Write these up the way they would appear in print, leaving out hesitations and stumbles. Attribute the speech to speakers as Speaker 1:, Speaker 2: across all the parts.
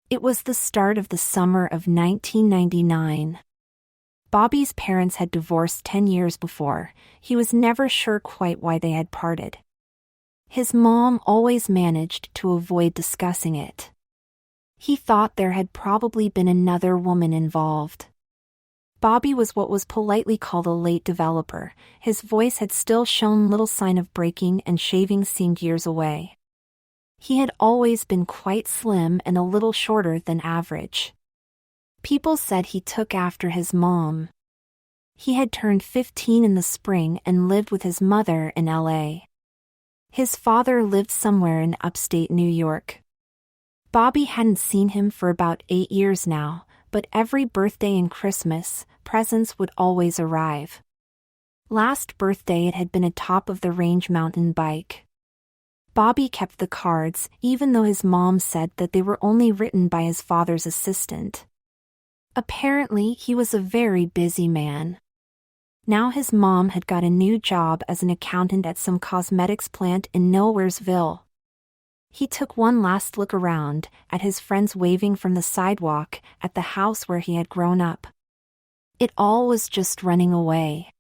Speaker 1: It was the start of the summer of 1999. Bobby's parents had divorced 10 years before. He was never sure quite why they had parted. His mom always managed to avoid discussing it. He thought there had probably been another woman involved. Bobby was what was politely called a late developer. His voice had still shown little sign of breaking and shaving seemed years away. He had always been quite slim and a little shorter than average. People said he took after his mom. He had turned 15 in the spring and lived with his mother in LA. His father lived somewhere in upstate New York. Bobby hadn't seen him for about 8 years now, but every birthday and Christmas, presents would always arrive. Last birthday it had been a top-of-the-range mountain bike. Bobby kept the cards, even though his mom said that they were only written by his father's assistant. Apparently, he was a very busy man. Now his mom had got a new job as an accountant at some cosmetics plant in Nowheresville. He took one last look around, at his friends waving from the sidewalk, at the house where he had grown up. It all was just running away.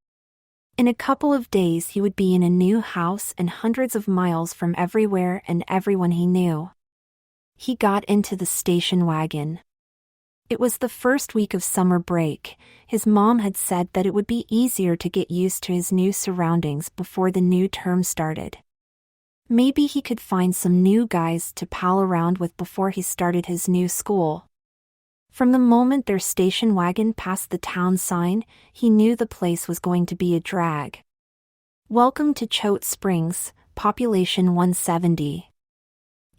Speaker 1: In a couple of days he would be in a new house and hundreds of miles from everywhere and everyone he knew. He got into the station wagon. It was the first week of summer break. His mom had said that it would be easier to get used to his new surroundings before the new term started. Maybe he could find some new guys to pal around with before he started his new school. From the moment their station wagon passed the town sign, he knew the place was going to be a drag. Welcome to Choate Springs, population 170.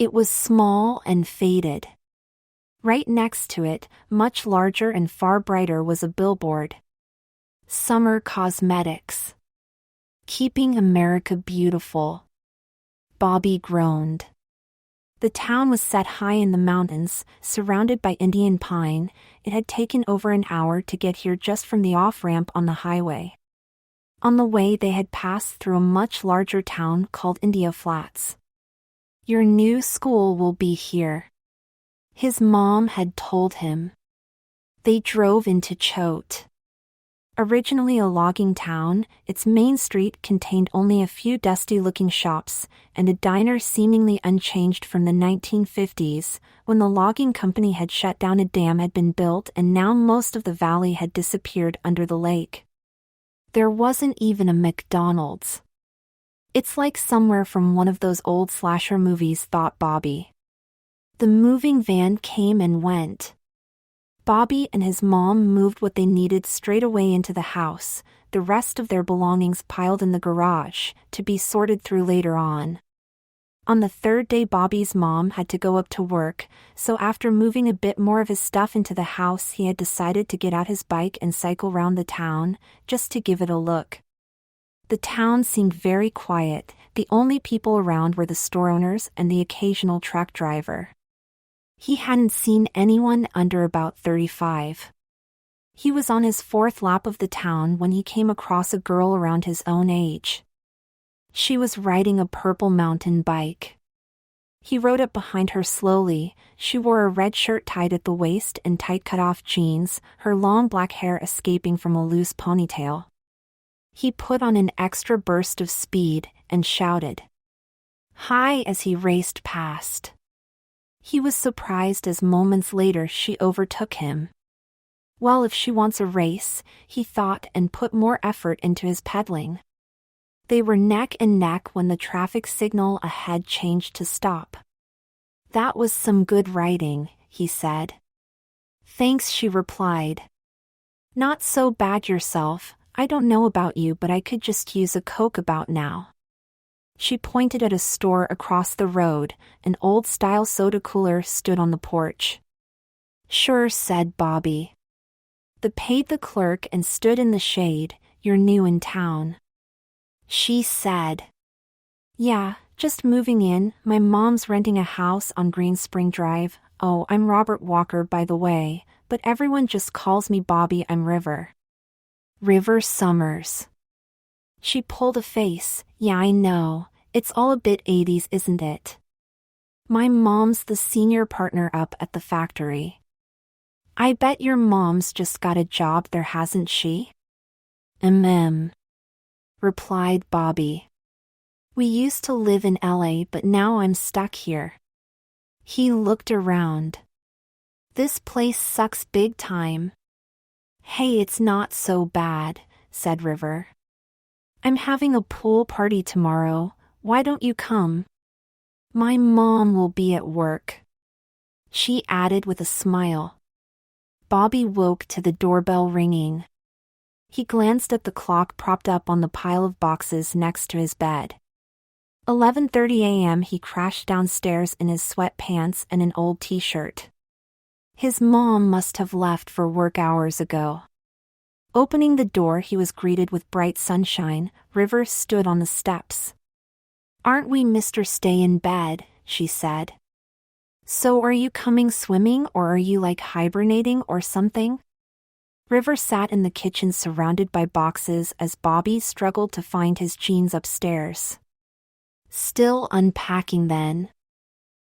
Speaker 1: It was small and faded. Right next to it, much larger and far brighter, was a billboard. Summer Cosmetics. Keeping America Beautiful. Bobby groaned. The town was set high in the mountains, surrounded by Indian pine. It had taken over an hour to get here just from the off-ramp on the highway. On the way they had passed through a much larger town called India Flats. Your new school will be here, his mom had told him. They drove into Choate. Originally a logging town, its main street contained only a few dusty-looking shops, and a diner seemingly unchanged from the 1950s, when the logging company had shut down. A dam had been built and now most of the valley had disappeared under the lake. There wasn't even a McDonald's. It's like somewhere from one of those old slasher movies, thought Bobby. The moving van came and went. Bobby and his mom moved what they needed straight away into the house, the rest of their belongings piled in the garage, to be sorted through later on. On the third day Bobby's mom had to go up to work, so after moving a bit more of his stuff into the house he had decided to get out his bike and cycle round the town, just to give it a look. The town seemed very quiet. The only people around were the store owners and the occasional truck driver. He hadn't seen anyone under about 35. He was on his fourth lap of the town when he came across a girl around his own age. She was riding a purple mountain bike. He rode up behind her slowly. She wore a red shirt tied at the waist and tight cut-off jeans, her long black hair escaping from a loose ponytail. He put on an extra burst of speed and shouted, "Hi," as he raced past. He was surprised as moments later she overtook him. Well, if she wants a race, he thought, and put more effort into his pedaling. They were neck and neck when the traffic signal ahead changed to stop. "That was some good riding," he said. "Thanks," she replied. "Not so bad yourself. I don't know about you, but I could just use a Coke about now." She pointed at a store across the road. An old-style soda cooler stood on the porch. "Sure," said Bobby. They paid the clerk and stood in the shade. "You're new in town," she said. "Yeah, just moving in. My mom's renting a house on Green Spring Drive. Oh, I'm Robert Walker, by the way, but everyone just calls me Bobby. I'm River. River Summers." She pulled a face. "Yeah, I know. It's all a bit 80s, isn't it?" My mom's the senior partner up at the factory. I bet your mom's just got a job there, hasn't she? Replied Bobby. We used to live in LA, but now I'm stuck here. He looked around. This place sucks big time. Hey, it's not so bad, said River. I'm having a pool party tomorrow. Why don't you come? My mom will be at work, she added with a smile. Bobby woke to the doorbell ringing. He glanced at the clock propped up on the pile of boxes next to his bed. 11:30 a.m. He crashed downstairs in his sweatpants and an old t-shirt. His mom must have left for work hours ago. Opening the door, he was greeted with bright sunshine. River stood on the steps. Aren't we Mr. Stay in Bed, she said. So are you coming swimming, or are you like hibernating or something? River sat in the kitchen surrounded by boxes as Bobby struggled to find his jeans upstairs. Still unpacking then?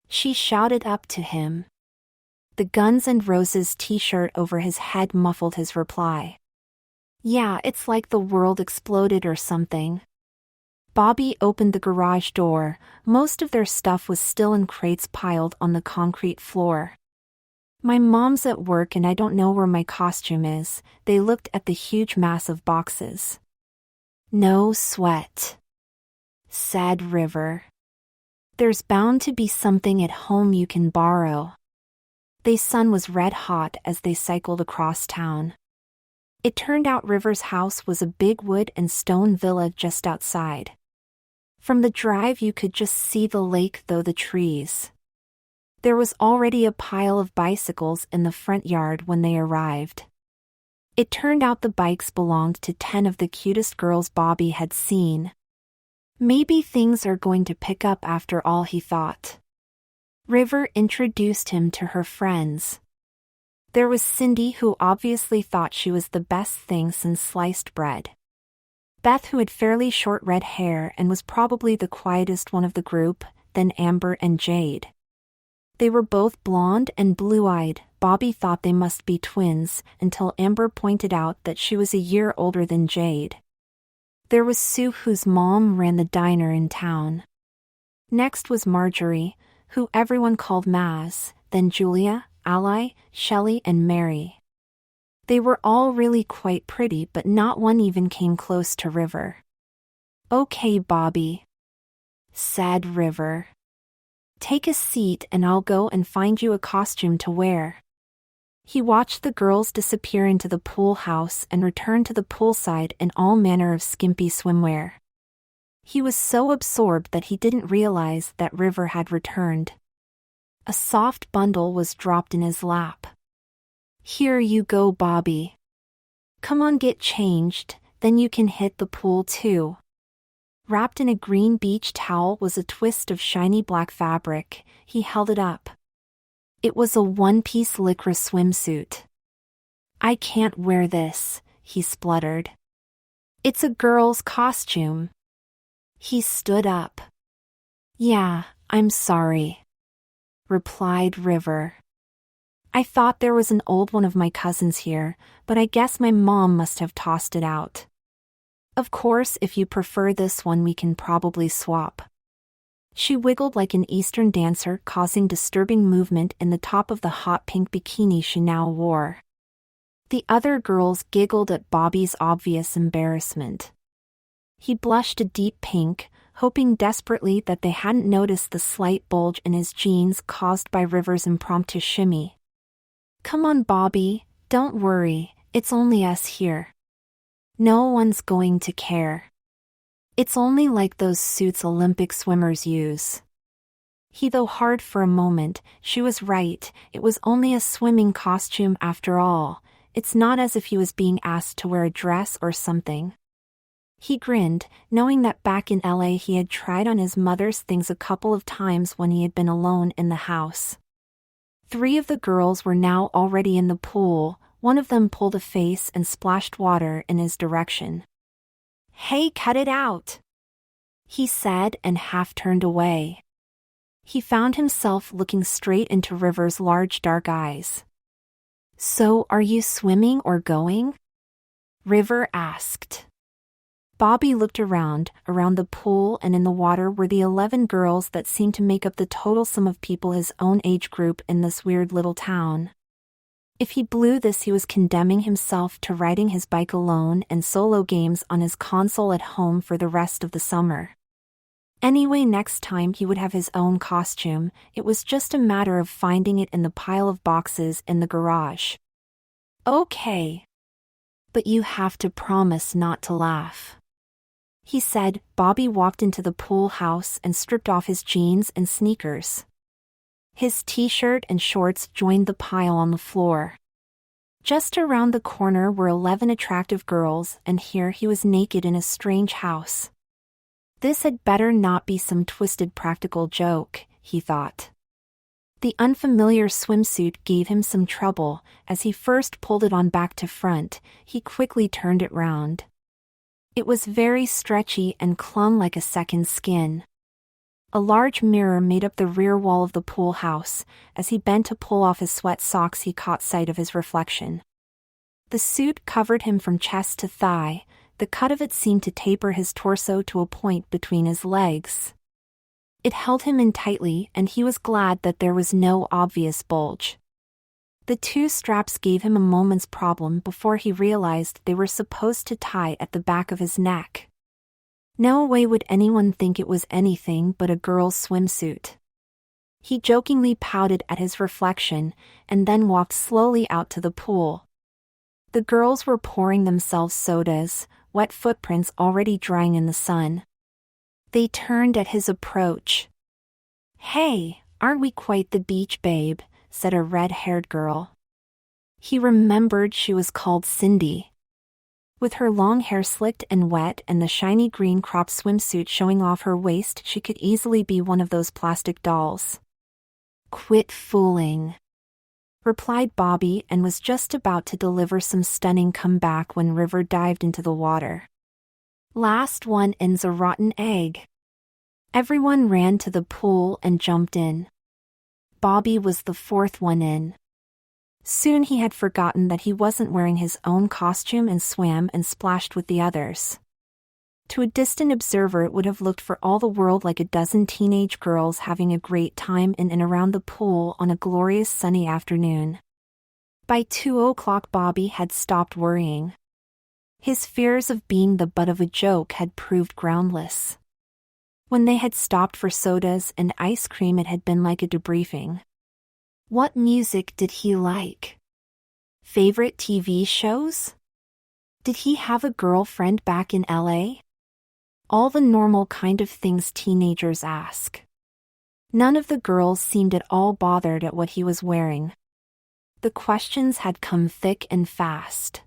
Speaker 1: She shouted up to him. The Guns N' Roses t-shirt over his head muffled his reply. Yeah, it's like the world exploded or something. Bobby opened the garage door. Most of their stuff was still in crates piled on the concrete floor. My mom's at work and I don't know where my costume is. They looked at the huge mass of boxes. No sweat, said River. There's bound to be something at home you can borrow. The sun was red hot as they cycled across town. It turned out River's house was a big wood and stone villa just outside. From the drive you could just see the lake through the trees. There was already a pile of bicycles in the front yard when they arrived. It turned out the bikes belonged to 10 of the cutest girls Bobby had seen. Maybe things are going to pick up after all, he thought. River introduced him to her friends. There was Cindy, who obviously thought she was the best thing since sliced bread. Beth, who had fairly short red hair and was probably the quietest one of the group, then Amber and Jade. They were both blonde and blue-eyed. Bobby thought they must be twins, until Amber pointed out that she was a year older than Jade. There was Sue, whose mom ran the diner in town. Next was Marjorie, who everyone called Maz, then Julia, Ally, Shelley and Mary. They were all really quite pretty, but not one even came close to River. Okay, Bobby, said River. Take a seat and I'll go and find you a costume to wear. He watched the girls disappear into the pool house and return to the poolside in all manner of skimpy swimwear. He was so absorbed that he didn't realize that River had returned. A soft bundle was dropped in his lap. Here you go, Bobby. Come on, get changed, then you can hit the pool too. Wrapped in a green beach towel was a twist of shiny black fabric. He held it up. It was a one-piece lycra swimsuit. I can't wear this, he spluttered. It's a girl's costume. He stood up. Yeah, I'm sorry, replied River. I thought there was an old one of my cousins here, but I guess my mom must have tossed it out. Of course, if you prefer this one, we can probably swap. She wiggled like an Eastern dancer, causing disturbing movement in the top of the hot pink bikini she now wore. The other girls giggled at Bobby's obvious embarrassment. He blushed a deep pink, hoping desperately that they hadn't noticed the slight bulge in his jeans caused by River's impromptu shimmy. Come on, Bobby, don't worry, it's only us here. No one's going to care. It's only like those suits Olympic swimmers use. He thought hard for a moment. She was right, it was only a swimming costume after all. It's not as if he was being asked to wear a dress or something. He grinned, knowing that back in LA he had tried on his mother's things a couple of times when he had been alone in the house. 3 of the girls were now already in the pool. One of them pulled a face and splashed water in his direction. Hey, cut it out, he said and half turned away. He found himself looking straight into River's large dark eyes. "So, are you swimming or going?" River asked. Bobby looked around the pool, and in the water were the 11 girls that seemed to make up the total sum of people his own age group in this weird little town. If he blew this, he was condemning himself to riding his bike alone and solo games on his console at home for the rest of the summer. Anyway, next time he would have his own costume. It was just a matter of finding it in the pile of boxes in the garage. "Okay. But you have to promise not to laugh," he said. Bobby walked into the pool house and stripped off his jeans and sneakers. His t-shirt and shorts joined the pile on the floor. Just around the corner were 11 attractive girls, and here he was naked in a strange house. This had better not be some twisted practical joke, he thought. The unfamiliar swimsuit gave him some trouble. As he first pulled it on back to front, he quickly turned it round. It was very stretchy and clung like a second skin. A large mirror made up the rear wall of the pool house. As he bent to pull off his sweat socks, he caught sight of his reflection. The suit covered him from chest to thigh. The cut of it seemed to taper his torso to a point between his legs. It held him in tightly, and he was glad that there was no obvious bulge. The two straps gave him a moment's problem before he realized they were supposed to tie at the back of his neck. No way would anyone think it was anything but a girl's swimsuit. He jokingly pouted at his reflection, and then walked slowly out to the pool. The girls were pouring themselves sodas, wet footprints already drying in the sun. They turned at his approach. "Hey, aren't we quite the beach, babe?" said a red-haired girl. He remembered she was called Cindy. With her long hair slicked and wet and the shiny green crop swimsuit showing off her waist, she could easily be one of those plastic dolls. "Quit fooling," replied Bobby, and was just about to deliver some stunning comeback when River dived into the water. "Last one in's a rotten egg." Everyone ran to the pool and jumped in. Bobby was the fourth one in. Soon he had forgotten that he wasn't wearing his own costume and swam and splashed with the others. To a distant observer, it would have looked for all the world like a dozen teenage girls having a great time in and around the pool on a glorious sunny afternoon. By 2 o'clock, Bobby had stopped worrying. His fears of being the butt of a joke had proved groundless. When they had stopped for sodas and ice cream, it had been like a debriefing. What music did he like? Favorite TV shows? Did he have a girlfriend back in LA? All the normal kind of things teenagers ask. None of the girls seemed at all bothered at what he was wearing. The questions had come thick and fast.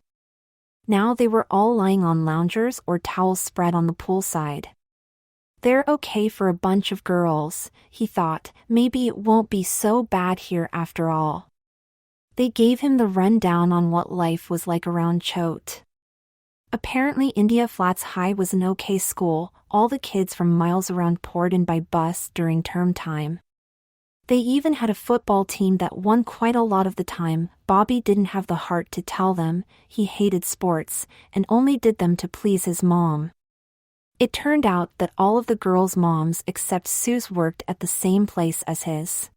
Speaker 1: Now they were all lying on loungers or towels spread on the poolside. They're okay for a bunch of girls, he thought. Maybe it won't be so bad here after all. They gave him the rundown on what life was like around Choate. Apparently India Flats High was an okay school. All the kids from miles around poured in by bus during term time. They even had a football team that won quite a lot of the time. Bobby didn't have the heart to tell them he hated sports and only did them to please his mom. It turned out that all of the girls' moms except Sue's worked at the same place as his.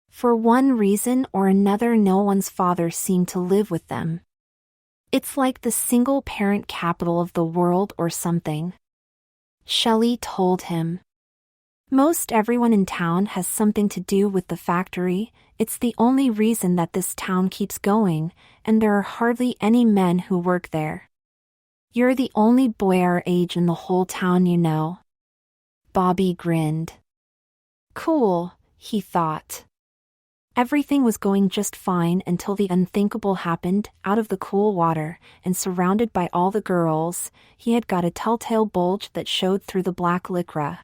Speaker 1: For one reason or another, no one's father seemed to live with them. It's like the single-parent capital of the world or something. Shelley told him. Most everyone in town has something to do with the factory. It's the only reason that this town keeps going, and there are hardly any men who work there. You're the only boy our age in the whole town, you know. Bobby grinned. Cool, he thought. Everything was going just fine until the unthinkable happened. Out of the cool water, and surrounded by all the girls, he had got a telltale bulge that showed through the black lycra.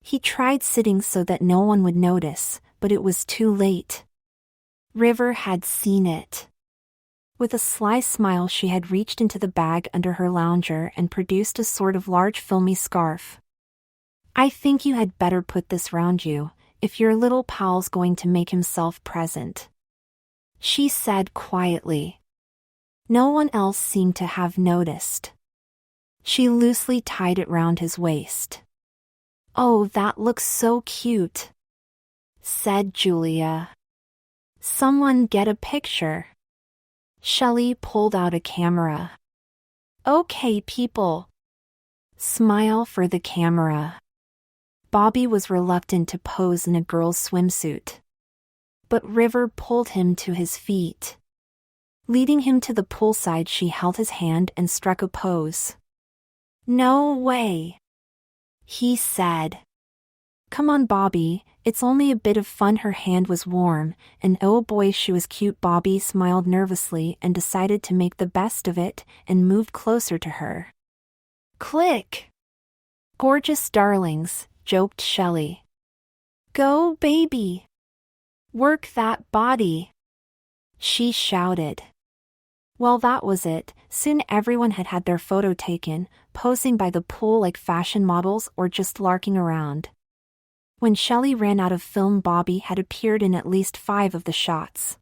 Speaker 1: He tried sitting so that no one would notice, but it was too late. River had seen it. With a sly smile, she had reached into the bag under her lounger and produced a sort of large filmy scarf. "I think you had better put this round you. if your little pal's going to make himself present," she said quietly. No one else seemed to have noticed. She loosely tied it round his waist. "Oh, that looks so cute," said Julia. "Someone get a picture." Shelley pulled out a camera. "Okay, people. Smile for the camera." Bobby was reluctant to pose in a girl's swimsuit. But River pulled him to his feet. Leading him to the poolside, she held his hand and struck a pose. "No way," he said. "Come on, Bobby, it's only a bit of fun." Her hand was warm, and oh boy, she was cute. Bobby smiled nervously and decided to make the best of it and moved closer to her. Click! "Gorgeous darlings," joked Shelley. "Go, baby! Work that body!" she shouted. Well, that was it. Soon everyone had had their photo taken, posing by the pool like fashion models or just larking around. When Shelley ran out of film, Bobby had appeared in at least 5 of the shots.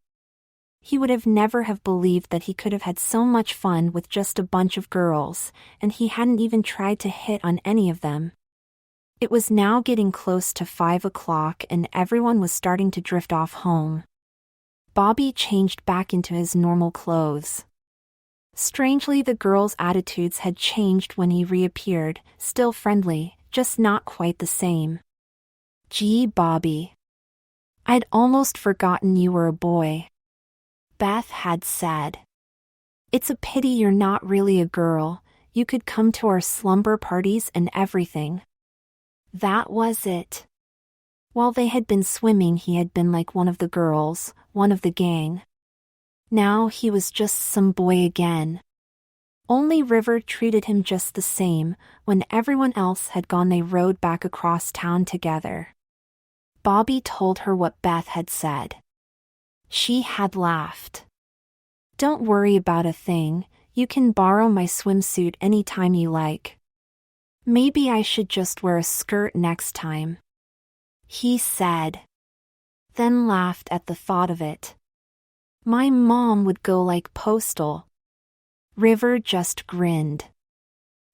Speaker 1: He would have never have believed that he could have had so much fun with just a bunch of girls, and he hadn't even tried to hit on any of them. It was now getting close to 5 o'clock and everyone was starting to drift off home. Bobby changed back into his normal clothes. Strangely, the girls' attitudes had changed when he reappeared, still friendly, just not quite the same. "Gee, Bobby. I'd almost forgotten you were a boy," Beth had said. "It's a pity you're not really a girl. You could come to our slumber parties and everything." That was it. While they had been swimming, he had been like one of the girls, one of the gang. Now he was just some boy again. Only River treated him just the same. When everyone else had gone, they rode back across town together. Bobby told her what Beth had said. She had laughed. "Don't worry about a thing, you can borrow my swimsuit anytime you like. Maybe I should just wear a skirt next time," he said. Then laughed at the thought of it. "My mom would go like postal." River just grinned.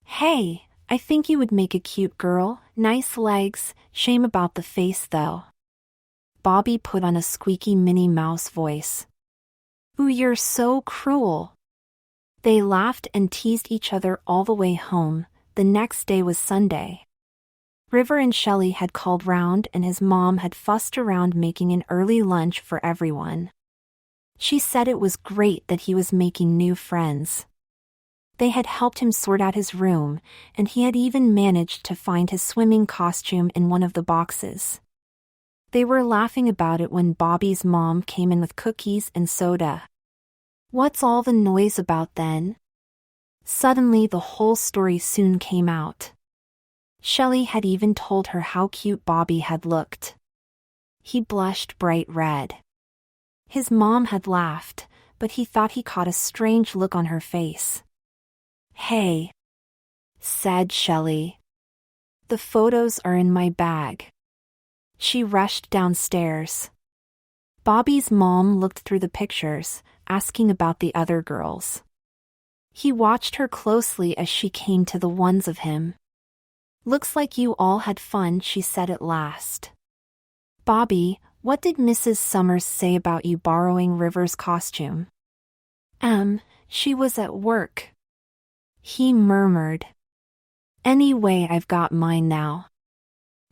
Speaker 1: "Hey, I think you would make a cute girl, nice legs, shame about the face though." Bobby put on a squeaky Minnie Mouse voice. "Ooh, you're so cruel." They laughed and teased each other all the way home. The next day was Sunday. River and Shelley had called round and his mom had fussed around making an early lunch for everyone. She said it was great that he was making new friends. They had helped him sort out his room, and he had even managed to find his swimming costume in one of the boxes. They were laughing about it when Bobby's mom came in with cookies and soda. "What's all the noise about then?" Suddenly the whole story soon came out. Shelley had even told her how cute Bobby had looked. He blushed bright red. His mom had laughed, but he thought he caught a strange look on her face. "Hey," said Shelley. "The photos are in my bag." She rushed downstairs. Bobby's mom looked through the pictures, asking about the other girls. He watched her closely as she came to the ones of him. "Looks like you all had fun," she said at last. "Bobby, what did Mrs. Summers say about you borrowing River's costume?" She was at work," he murmured. "Anyway, I've got mine now."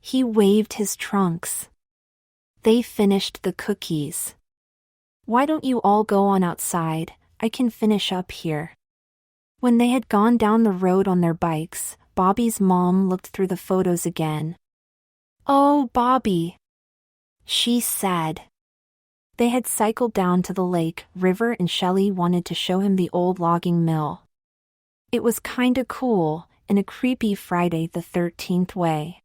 Speaker 1: He waved his trunks. They finished the cookies. "Why don't you all go on outside? I can finish up here." When they had gone down the road on their bikes, Bobby's mom looked through the photos again. "Oh, Bobby," she said. They had cycled down to the lake. River and Shelley wanted to show him the old logging mill. It was kinda cool, in a creepy Friday the 13th way.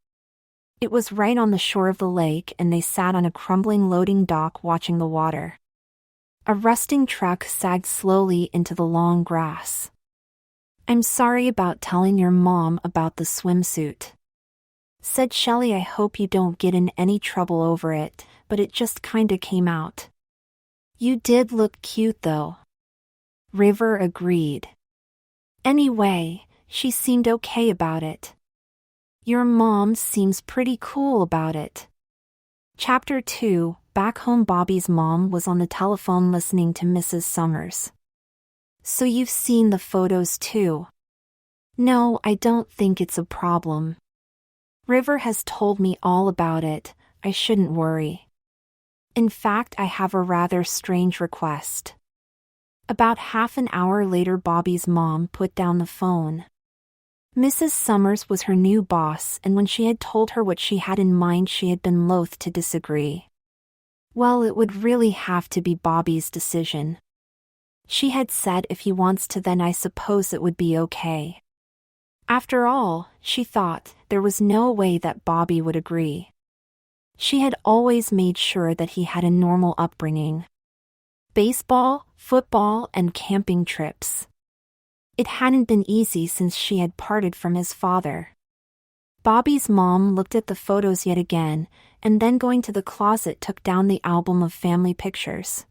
Speaker 1: It was right on the shore of the lake, and they sat on a crumbling loading dock watching the water. A rusting truck sagged slowly into the long grass. "I'm sorry about telling your mom about the swimsuit," said Shelley. I hope you don't get in any trouble over it, but it just kinda came out. You did look cute though. River agreed. Anyway, she seemed okay about it. Your mom seems pretty cool about it. Chapter 2. Back home, Bobby's mom was on the telephone listening to Mrs. Summers. So you've seen the photos too? No, I don't think it's a problem. River has told me all about it. I shouldn't worry. In fact, I have a rather strange request. About half an hour later, Bobby's mom put down the phone. Mrs. Summers was her new boss, and when she had told her what she had in mind, she had been loath to disagree. Well, it would really have to be Bobby's decision. She had said if he wants to, then I suppose it would be okay. After all, she thought, there was no way that Bobby would agree. She had always made sure that he had a normal upbringing. Baseball, football, and camping trips. It hadn't been easy since she had parted from his father. Bobby's mom looked at the photos yet again, and then going to the closet took down the album of family pictures.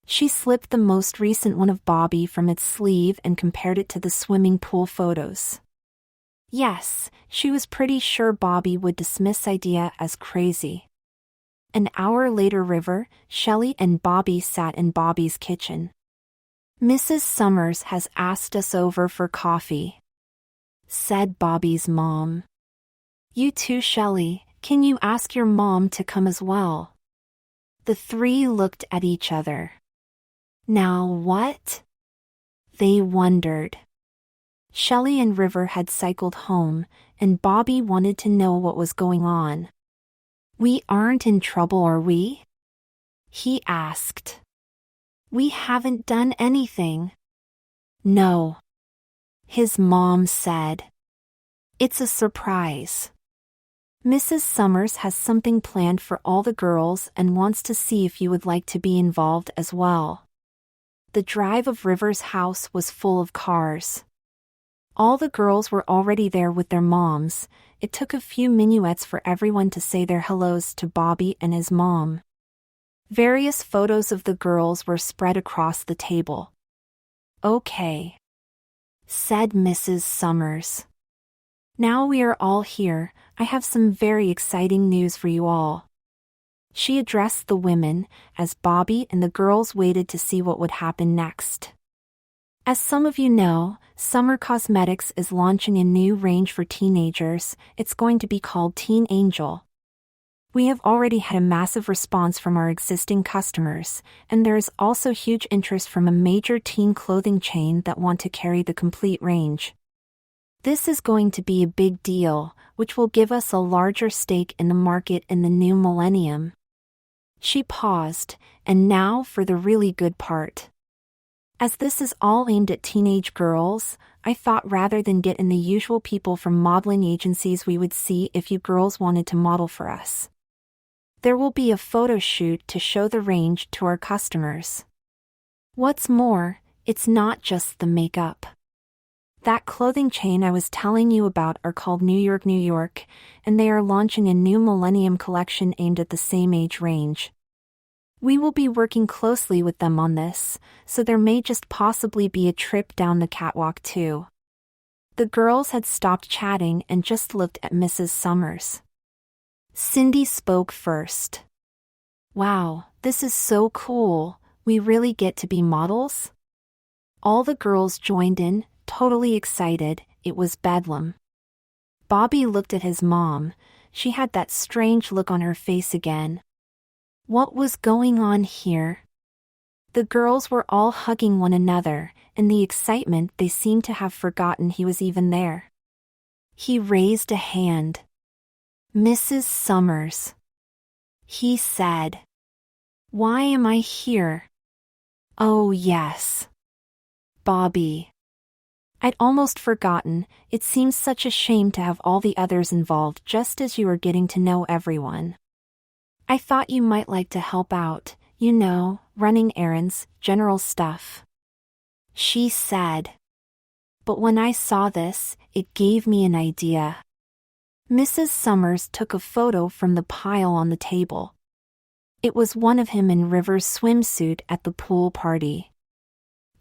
Speaker 1: She slipped the most recent one of Bobby from its sleeve and compared it to the swimming pool photos. Yes, she was pretty sure Bobby would dismiss idea as crazy. An hour later, River, Shelley, and Bobby sat in Bobby's kitchen. Mrs. Summers has asked us over for coffee, said Bobby's mom. You too, Shelley, can you ask your mom to come as well? The three looked at each other. Now what? They wondered. Shelley and River had cycled home, and Bobby wanted to know what was going on. We aren't in trouble, are we? He asked. We haven't done anything. No. His mom said. It's a surprise. Mrs. Summers has something planned for all the girls and wants to see if you would like to be involved as well. The drive of River's house was full of cars. All the girls were already there with their moms. It took a few minuets for everyone to say their hellos to Bobby and his mom. Various photos of the girls were spread across the table. Okay, said Mrs. Summers. Now we are all here, I have some very exciting news for you all. She addressed the women, as Bobby and the girls waited to see what would happen next. As some of you know, Summer Cosmetics is launching a new range for teenagers. It's going to be called Teen Angel. We have already had a massive response from our existing customers, and there is also huge interest from a major teen clothing chain that want to carry the complete range. This is going to be a big deal, which will give us a larger stake in the market in the new millennium. She paused, and now for the really good part. As this is all aimed at teenage girls, I thought rather than get in the usual people from modeling agencies, we would see if you girls wanted to model for us. There will be a photo shoot to show the range to our customers. What's more, it's not just the makeup. That clothing chain I was telling you about are called New York, New York, and they are launching a new millennium collection aimed at the same age range. We will be working closely with them on this, so there may just possibly be a trip down the catwalk too. The girls had stopped chatting and just looked at Mrs. Summers. Cindy spoke first. Wow, this is so cool, we really get to be models? All the girls joined in, totally excited. It was bedlam. Bobby looked at his mom. She had that strange look on her face again. What was going on here? The girls were all hugging one another. In the excitement, they seemed to have forgotten he was even there. He raised a hand. Mrs. Summers, he said. Why am I here? Oh yes. Bobby. I'd almost forgotten. It seems such a shame to have all the others involved just as you are getting to know everyone. I thought you might like to help out, you know, running errands, general stuff. She said. But when I saw this, it gave me an idea. Mrs. Summers took a photo from the pile on the table. It was one of him in River's swimsuit at the pool party.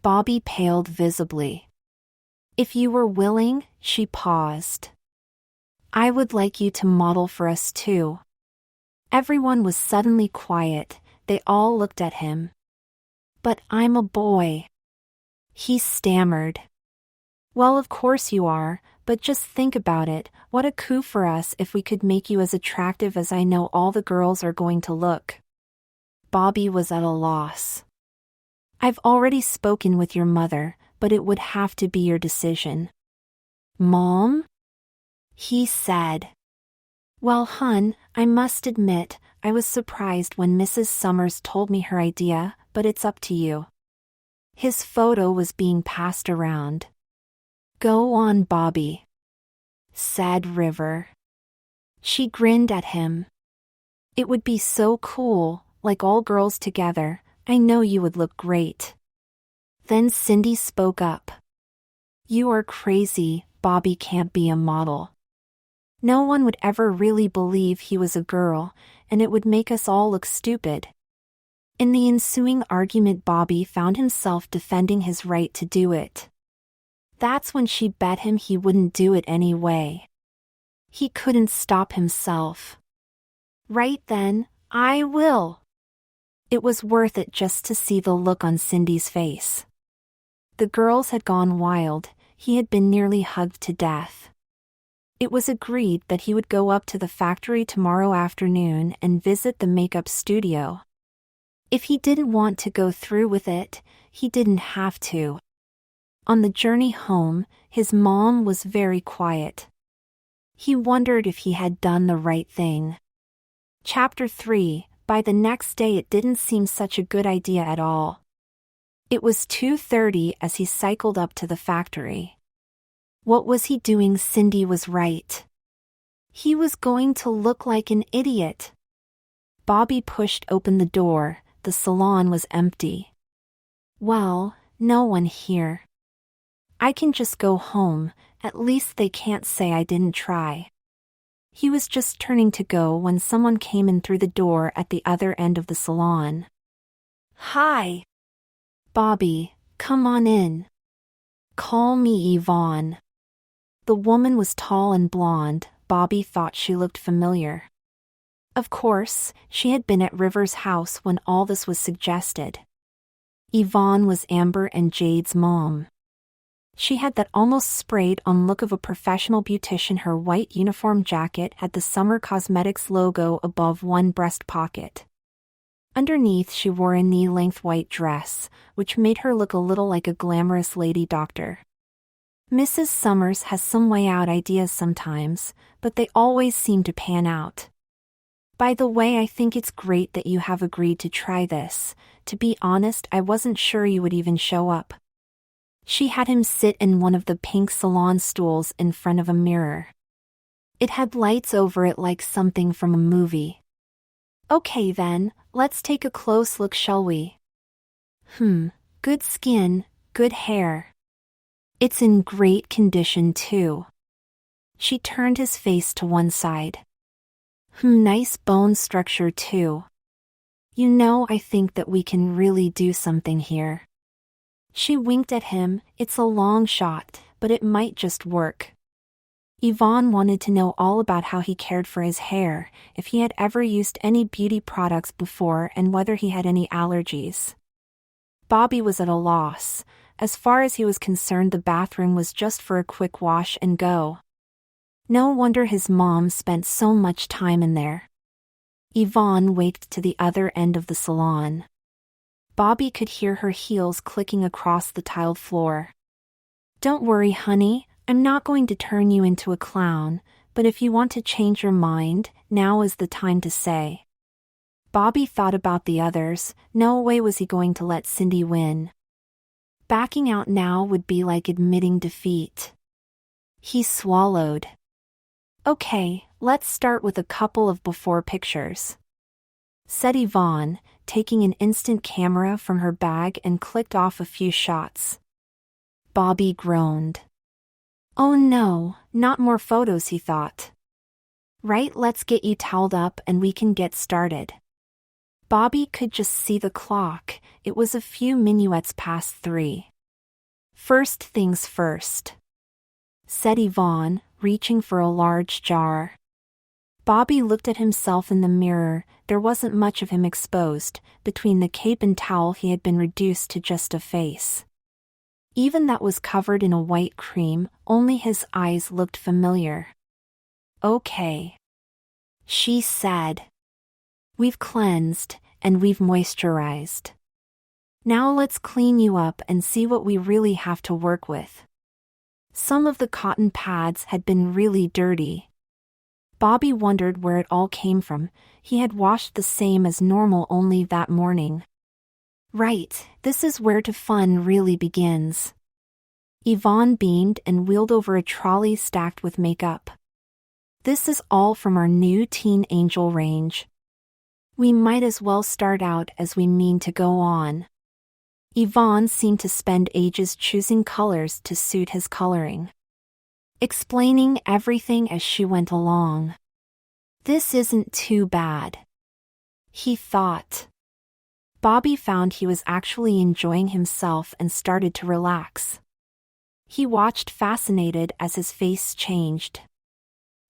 Speaker 1: Bobby paled visibly. If you were willing, she paused. I would like you to model for us too. Everyone was suddenly quiet, they all looked at him. But I'm a boy. He stammered. Well, of course you are, but just think about it, what a coup for us if we could make you as attractive as I know all the girls are going to look. Bobby was at a loss. I've already spoken with your mother, but it would have to be your decision. Mom? He said. Well, hun, I must admit, I was surprised when Mrs. Summers told me her idea, but it's up to you. His photo was being passed around. Go on, Bobby, said River. She grinned at him. It would be so cool, like all girls together. I know you would look great. Then Cindy spoke up. You are crazy, Bobby can't be a model. No one would ever really believe he was a girl, and it would make us all look stupid. In the ensuing argument, Bobby found himself defending his right to do it. That's when she bet him he wouldn't do it anyway. He couldn't stop himself. Right then, I will. It was worth it just to see the look on Cindy's face. The girls had gone wild, he had been nearly hugged to death. It was agreed that he would go up to the factory tomorrow afternoon and visit the makeup studio. If he didn't want to go through with it, he didn't have to. On the journey home, his mom was very quiet. He wondered if he had done the right thing. Chapter 3. By the next day it didn't seem such a good idea at all. It was 2:30 as he cycled up to the factory. What was he doing? Cindy was right. He was going to look like an idiot. Bobby pushed open the door, the salon was empty. Well, no one here. I can just go home, at least they can't say I didn't try. He was just turning to go when someone came in through the door at the other end of the salon. Hi. Bobby, come on in. Call me Yvonne. The woman was tall and blonde. Bobby thought she looked familiar. Of course, she had been at River's house when all this was suggested. Yvonne was Amber and Jade's mom. She had that almost sprayed-on look of a professional beautician. Her white uniform jacket had the Summer Cosmetics logo above one breast pocket. Underneath she wore a knee-length white dress, which made her look a little like a glamorous lady doctor. Mrs. Summers has some way-out ideas sometimes, but they always seem to pan out. By the way, I think it's great that you have agreed to try this. To be honest, I wasn't sure you would even show up. She had him sit in one of the pink salon stools in front of a mirror. It had lights over it like something from a movie. Okay then, let's take a close look, shall we? Good skin, good hair. It's in great condition too. She turned his face to one side. Nice bone structure too. You know, I think that we can really do something here. She winked at him. It's a long shot, but it might just work. Yvonne wanted to know all about how he cared for his hair, if he had ever used any beauty products before, and whether he had any allergies. Bobby was at a loss. As far as he was concerned, the bathroom was just for a quick wash and go. No wonder his mom spent so much time in there. Yvonne walked to the other end of the salon. Bobby could hear her heels clicking across the tiled floor. Don't worry, honey, I'm not going to turn you into a clown, but if you want to change your mind, now is the time to say. Bobby thought about the others. No way was he going to let Cindy win. Backing out now would be like admitting defeat. He swallowed. Okay, let's start with a couple of before pictures, said Yvonne, taking an instant camera from her bag and clicked off a few shots. Bobby groaned. Oh no, not more photos, he thought. Right, let's get you toweled up and we can get started. Bobby could just see the clock. It was a few minuets past 3. First things first, said Yvonne, reaching for a large jar. Bobby looked at himself in the mirror. There wasn't much of him exposed. Between the cape and towel he had been reduced to just a face. Even that was covered in a white cream, only his eyes looked familiar. Okay, she said. We've cleansed, and we've moisturized. Now let's clean you up and see what we really have to work with. Some of the cotton pads had been really dirty. Bobby wondered where it all came from. He had washed the same as normal only that morning. Right, this is where the fun really begins. Yvonne beamed and wheeled over a trolley stacked with makeup. This is all from our new Teen Angel range. We might as well start out as we mean to go on. Yvonne seemed to spend ages choosing colors to suit his coloring, explaining everything as she went along. This isn't too bad, he thought. Bobby found he was actually enjoying himself and started to relax. He watched fascinated as his face changed.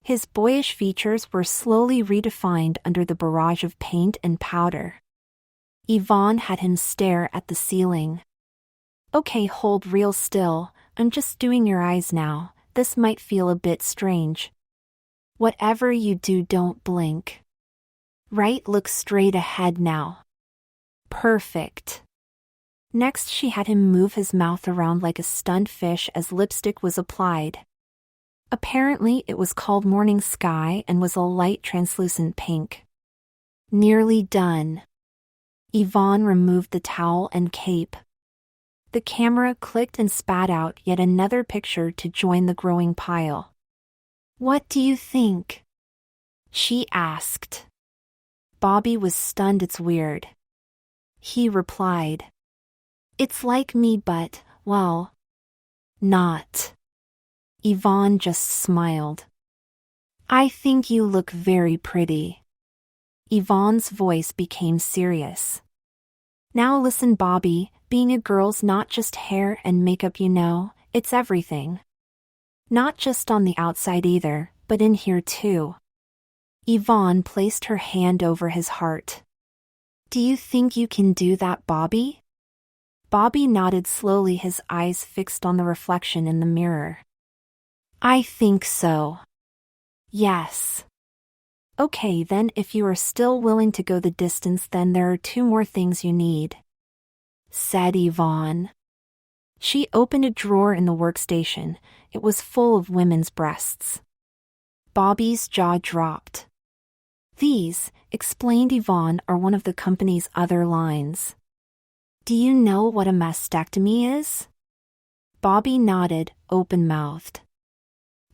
Speaker 1: His boyish features were slowly redefined under the barrage of paint and powder. Yvonne had him stare at the ceiling. Okay, hold real still, I'm just doing your eyes now. This might feel a bit strange. Whatever you do, don't blink. Right, look straight ahead now. Perfect. Next she had him move his mouth around like a stunned fish as lipstick was applied. Apparently it was called Morning Sky and was a light translucent pink. Nearly done. Yvonne removed the towel and cape. The camera clicked and spat out yet another picture to join the growing pile. What do you think? She asked. Bobby was stunned. It's weird. He replied. It's like me but, well, not. Yvonne just smiled. I think you look very pretty. Yvonne's voice became serious. Now listen, Bobby, being a girl's not just hair and makeup, you know, it's everything. Not just on the outside either, but in here too. Yvonne placed her hand over his heart. Do you think you can do that, Bobby? Bobby nodded slowly, his eyes fixed on the reflection in the mirror. I think so. Yes. Okay then, if you are still willing to go the distance, then there are 2 more things you need, said Yvonne. She opened a drawer in the workstation. It was full of women's breasts. Bobby's jaw dropped. These, explained Yvonne, are one of the company's other lines. Do you know what a mastectomy is? Bobby nodded, open-mouthed.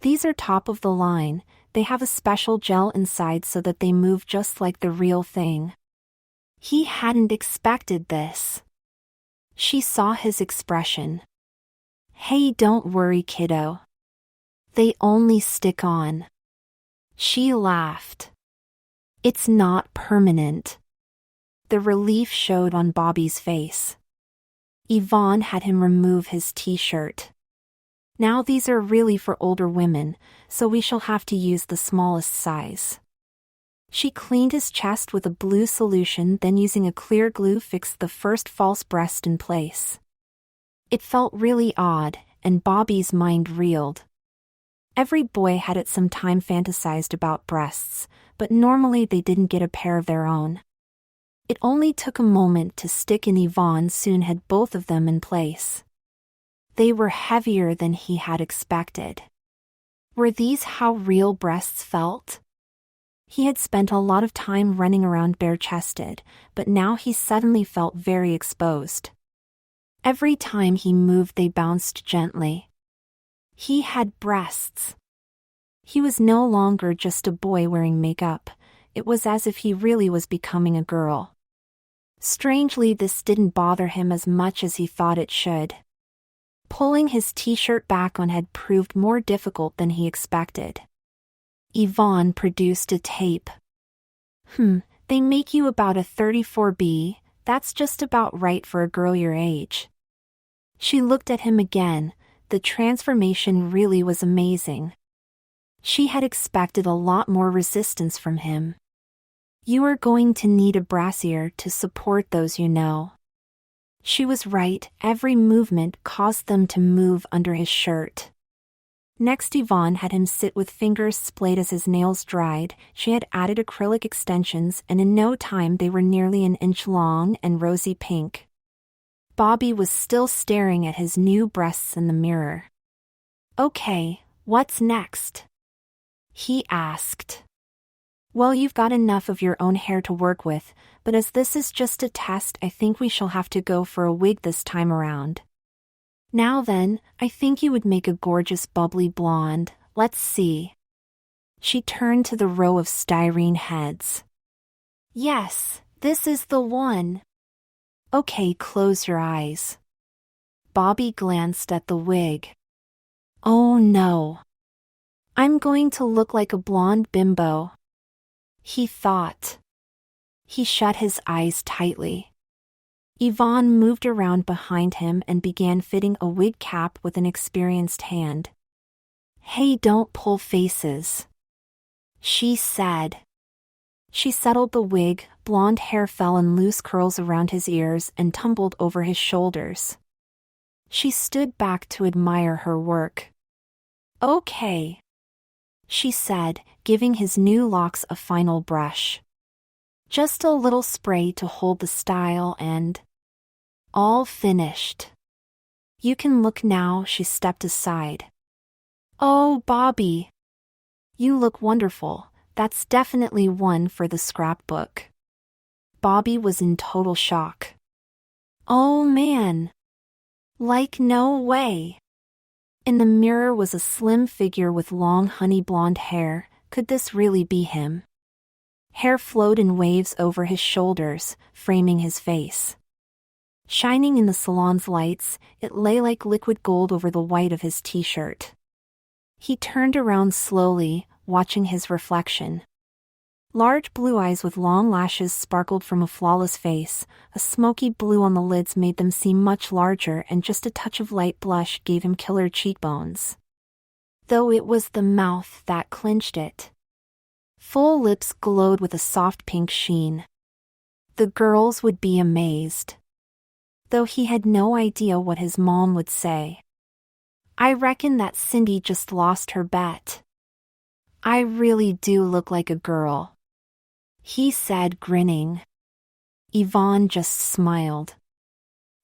Speaker 1: These are top of the line. They have a special gel inside so that they move just like the real thing. He hadn't expected this. She saw his expression. Hey, don't worry, kiddo. They only stick on. She laughed. It's not permanent. The relief showed on Bobby's face. Yvonne had him remove his t-shirt. Now these are really for older women, so we shall have to use the smallest size. She cleaned his chest with a blue solution, then using a clear glue fixed the first false breast in place. It felt really odd, and Bobby's mind reeled. Every boy had at some time fantasized about breasts, but normally they didn't get a pair of their own. It only took a moment to stick, and Yvonne soon had both of them in place. They were heavier than he had expected. Were these how real breasts felt? He had spent a lot of time running around bare-chested, but now he suddenly felt very exposed. Every time he moved they bounced gently. He had breasts. He was no longer just a boy wearing makeup. It was as if he really was becoming a girl. Strangely, this didn't bother him as much as he thought it should. Pulling his t-shirt back on had proved more difficult than he expected. Yvonne produced a tape. They make you about a 34B, that's just about right for a girl your age. She looked at him again. The transformation really was amazing. She had expected a lot more resistance from him. You are going to need a brassiere to support those, you know. She was right, every movement caused them to move under his shirt. Next, Yvonne had him sit with fingers splayed as his nails dried. She had added acrylic extensions, and in no time they were nearly an inch long and rosy pink. Bobby was still staring at his new breasts in the mirror. "Okay, what's next?" he asked. "Well, you've got enough of your own hair to work with, but as this is just a test, I think we shall have to go for a wig this time around. Now then, I think you would make a gorgeous bubbly blonde. Let's see." She turned to the row of styrene heads. "Yes, this is the one." "Okay, close your eyes." Bobby glanced at the wig. "Oh no. I'm going to look like a blonde bimbo," he thought. He shut his eyes tightly. Yvonne moved around behind him and began fitting a wig cap with an experienced hand. "Hey, don't pull faces," she said. She settled the wig. Blonde hair fell in loose curls around his ears and tumbled over his shoulders. She stood back to admire her work. "Okay," she said, giving his new locks a final brush. "Just a little spray to hold the style and..." "All finished. You can look now." She stepped aside. "Oh, Bobby. You look wonderful. That's definitely one for the scrapbook." Bobby was in total shock. "Oh man. Like no way." In the mirror was a slim figure with long honey blonde hair. Could this really be him? Hair flowed in waves over his shoulders, framing his face. Shining in the salon's lights, it lay like liquid gold over the white of his t-shirt. He turned around slowly, watching his reflection. Large blue eyes with long lashes sparkled from a flawless face. A smoky blue on the lids made them seem much larger, and just a touch of light blush gave him killer cheekbones. Though it was the mouth that clinched it. Full lips glowed with a soft pink sheen. The girls would be amazed. Though he had no idea what his mom would say. "I reckon that Cindy just lost her bet. I really do look like a girl," he said, grinning. Yvonne just smiled.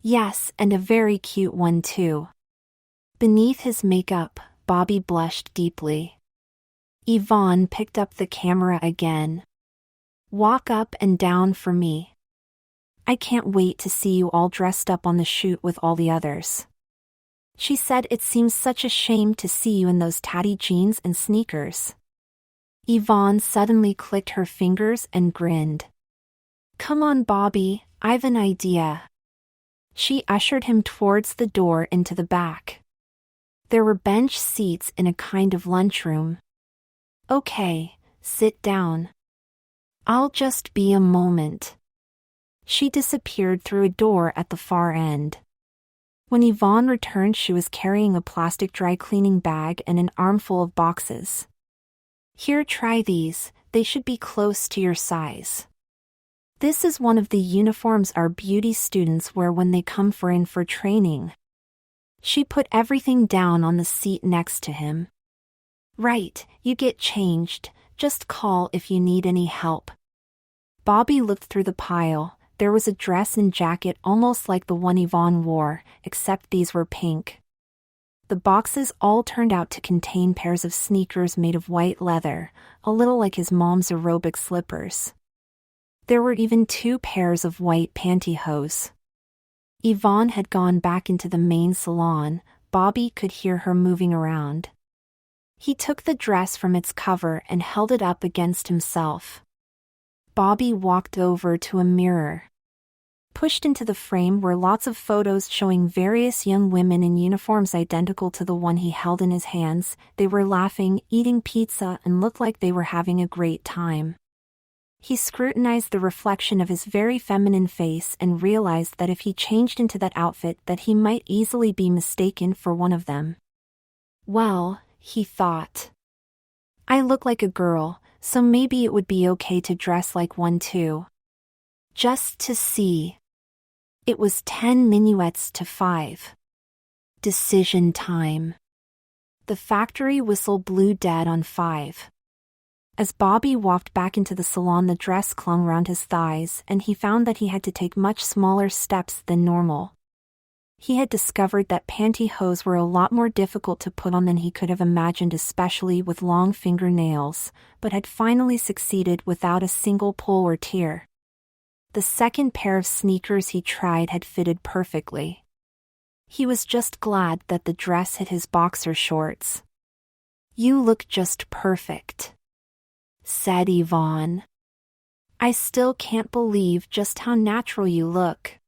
Speaker 1: "Yes, and a very cute one too." Beneath his makeup, Bobby blushed deeply. Yvonne picked up the camera again. "Walk up and down for me. I can't wait to see you all dressed up on the shoot with all the others." She said, "It seems such a shame to see you in those tatty jeans and sneakers." Yvonne suddenly clicked her fingers and grinned. "Come on, Bobby, I've an idea." She ushered him towards the door into the back. There were bench seats in a kind of lunchroom. "Okay, sit down. I'll just be a moment." She disappeared through a door at the far end. When Yvonne returned, she was carrying a plastic dry cleaning bag and an armful of boxes. "Here, try these, they should be close to your size. This is one of the uniforms our beauty students wear when they come for training." She put everything down on the seat next to him. "Right, you get changed, just call if you need any help." Bobby looked through the pile. There was a dress and jacket almost like the one Yvonne wore, except these were pink. The boxes all turned out to contain pairs of sneakers made of white leather, a little like his mom's aerobic slippers. There were even 2 pairs of white pantyhose. Yvonne had gone back into the main salon. Bobby could hear her moving around. He took the dress from its cover and held it up against himself. Bobby walked over to a mirror. Pushed into the frame were lots of photos showing various young women in uniforms identical to the one he held in his hands. They were laughing, eating pizza, and looked like they were having a great time. He scrutinized the reflection of his very feminine face and realized that if he changed into that outfit that he might easily be mistaken for one of them. Well, he thought, I look like a girl, so maybe it would be okay to dress like one too. Just to see. It was 10 minuets to 5. Decision time. The factory whistle blew dead on 5. As Bobby walked back into the salon, the dress clung round his thighs, and he found that he had to take much smaller steps than normal. He had discovered that pantyhose were a lot more difficult to put on than he could have imagined, especially with long fingernails, but had finally succeeded without a single pull or tear. The second pair of sneakers he tried had fitted perfectly. He was just glad that the dress hit his boxer shorts. You look just perfect, said Yvonne. I still can't believe just how natural you look.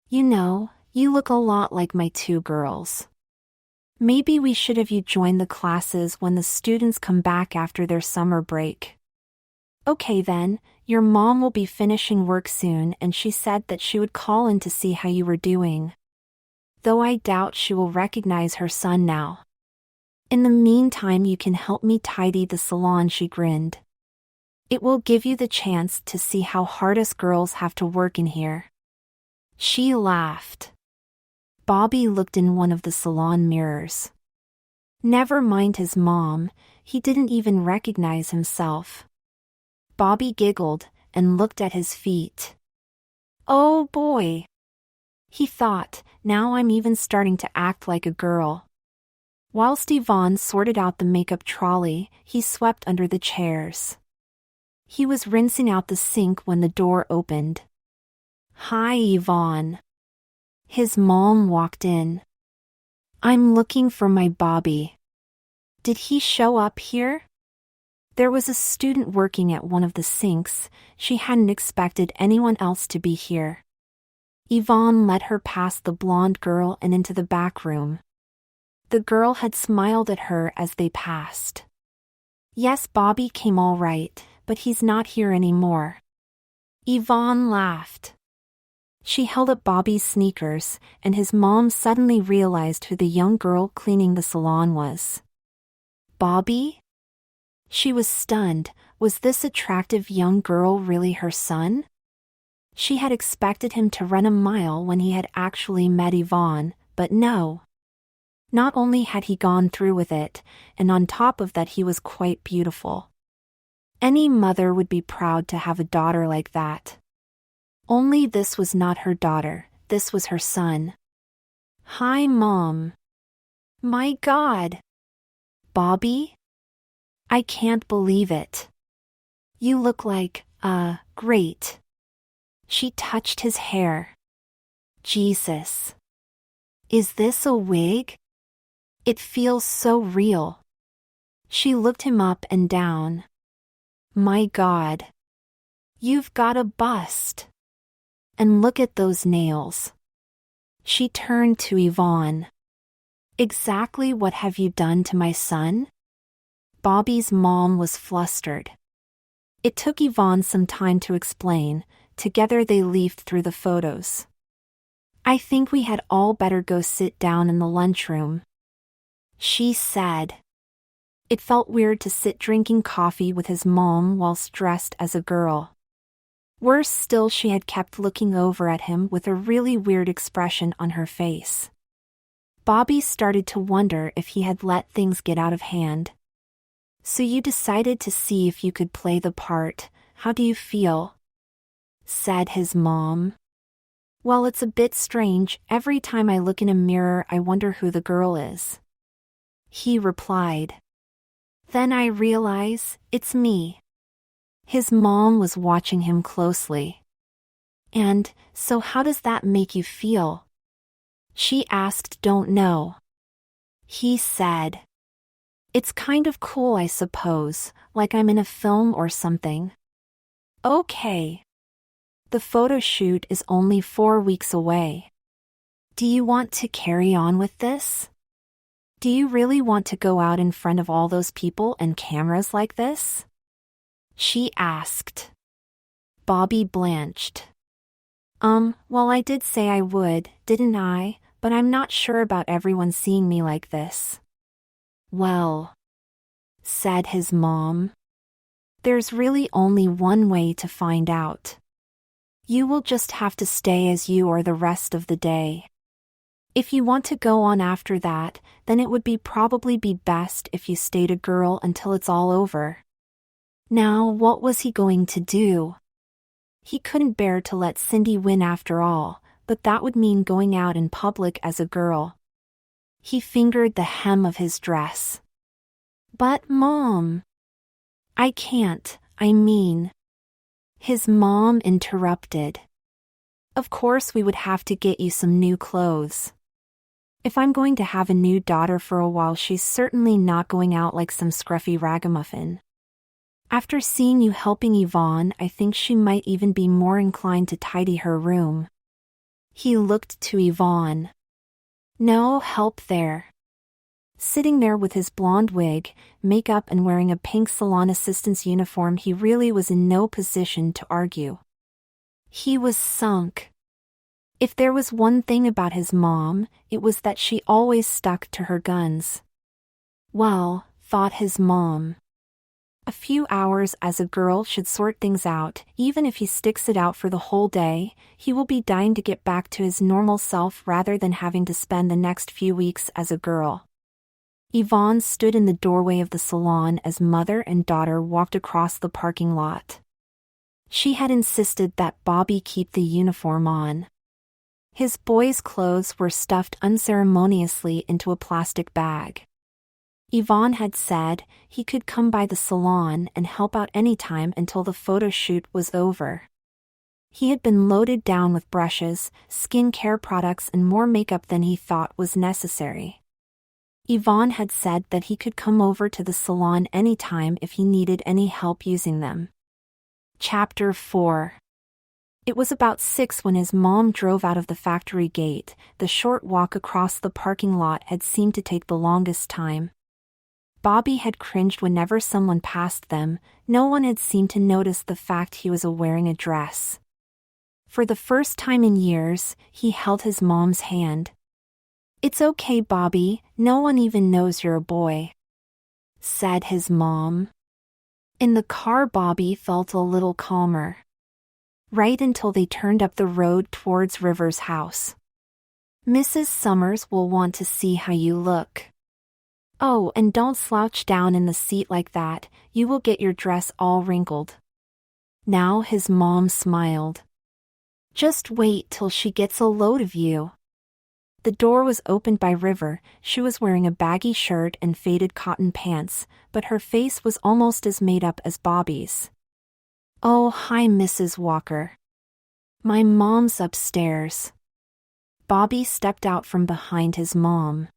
Speaker 1: You know, you look a lot like my 2 girls. Maybe we should have you join the classes when the students come back after their summer break. Okay then, your mom will be finishing work soon and she said that she would call in to see how you were doing. Though I doubt she will recognize her son now. In the meantime, you can help me tidy the salon, she grinned. It will give you the chance to see how hard us girls have to work in here. She laughed. Bobby looked in one of the salon mirrors. Never mind his mom, he didn't even recognize himself. Bobby giggled and looked at his feet. Oh boy! He thought, now I'm even starting to act like a girl. Whilst Yvonne sorted out the makeup trolley, he swept under the chairs. He was rinsing out the sink when the door opened. Hi, Yvonne. His mom walked in. I'm looking for my Bobby. Did he show up here? There was a student working at one of the sinks. She hadn't expected anyone else to be here. Yvonne led her past the blonde girl and into the back room. The girl had smiled at her as they passed. Yes, Bobby came all right, but he's not here anymore. Yvonne laughed. She held up Bobby's sneakers, and his mom suddenly realized who the young girl cleaning the salon was. Bobby? She was stunned. Was this attractive young girl really her son? She had expected him to run a mile when he had actually met Yvonne, but no. Not only had he gone through with it, and on top of that he was quite beautiful. Any mother would be proud to have a daughter like that. Only this was not her daughter, this was her son. Hi, Mom. My God. Bobby? I can't believe it. You look like, great. She touched his hair. Jesus. Is this a wig? It feels so real. She looked him up and down. My God. You've got a bust. And look at those nails. She turned to Yvonne. Exactly what have you done to my son? Bobby's mom was flustered. It took Yvonne some time to explain. Together they leafed through the photos. I think we had all better go sit down in the lunchroom, she said. It felt weird to sit drinking coffee with his mom whilst dressed as a girl. Worse still, she had kept looking over at him with a really weird expression on her face. Bobby started to wonder if he had let things get out of hand. So you decided to see if you could play the part. How do you feel? Said his mom. Well, it's a bit strange. Every time I look in a mirror, I wonder who the girl is. He replied. Then I realize, it's me. His mom was watching him closely. And, so how does that make you feel? She asked. Don't know. He said. It's kind of cool, I suppose, like I'm in a film or something. Okay. The photo shoot is only 4 weeks away. Do you want to carry on with this? Do you really want to go out in front of all those people and cameras like this? She asked. Bobby blanched. Well, I did say I would, didn't I? But I'm not sure about everyone seeing me like this. Well, said his mom, there's really only one way to find out. You will just have to stay as you are the rest of the day. If you want to go on after that, then it would probably be best if you stayed a girl until it's all over. Now, what was he going to do? He couldn't bear to let Cindy win after all, but that would mean going out in public as a girl. He fingered the hem of his dress. But Mom, I can't, His mom interrupted. Of course we would have to get you some new clothes. If I'm going to have a new daughter for a while, she's certainly not going out like some scruffy ragamuffin. After seeing you helping Yvonne, I think she might even be more inclined to tidy her room. He looked to Yvonne. No help there. Sitting there with his blonde wig, makeup and wearing a pink salon assistant's uniform, he really was in no position to argue. He was sunk. If there was one thing about his mom, it was that she always stuck to her guns. Well, thought his mom, a few hours as a girl should sort things out. Even if he sticks it out for the whole day, he will be dying to get back to his normal self rather than having to spend the next few weeks as a girl. Yvonne stood in the doorway of the salon as mother and daughter walked across the parking lot. She had insisted that Bobby keep the uniform on. His boy's clothes were stuffed unceremoniously into a plastic bag. Yvonne had said he could come by the salon and help out anytime until the photo shoot was over. He had been loaded down with brushes, skincare products and more makeup than he thought was necessary. Yvonne had said that he could come over to the salon anytime if he needed any help using them. Chapter 4. It was about 6 when his mom drove out of the factory gate. The short walk across the parking lot had seemed to take the longest time. Bobby had cringed whenever someone passed them. No one had seemed to notice the fact he was wearing a dress. For the first time in years, he held his mom's hand. It's okay, Bobby, no one even knows you're a boy, said his mom. In the car, Bobby felt a little calmer. Right until they turned up the road towards River's house. Mrs. Summers will want to see how you look. Oh, and don't slouch down in the seat like that, you will get your dress all wrinkled. Now his mom smiled. Just wait till she gets a load of you. The door was opened by River. She was wearing a baggy shirt and faded cotton pants, but her face was almost as made up as Bobby's. Oh, hi, Mrs. Walker. My mom's upstairs. Bobby stepped out from behind his mom.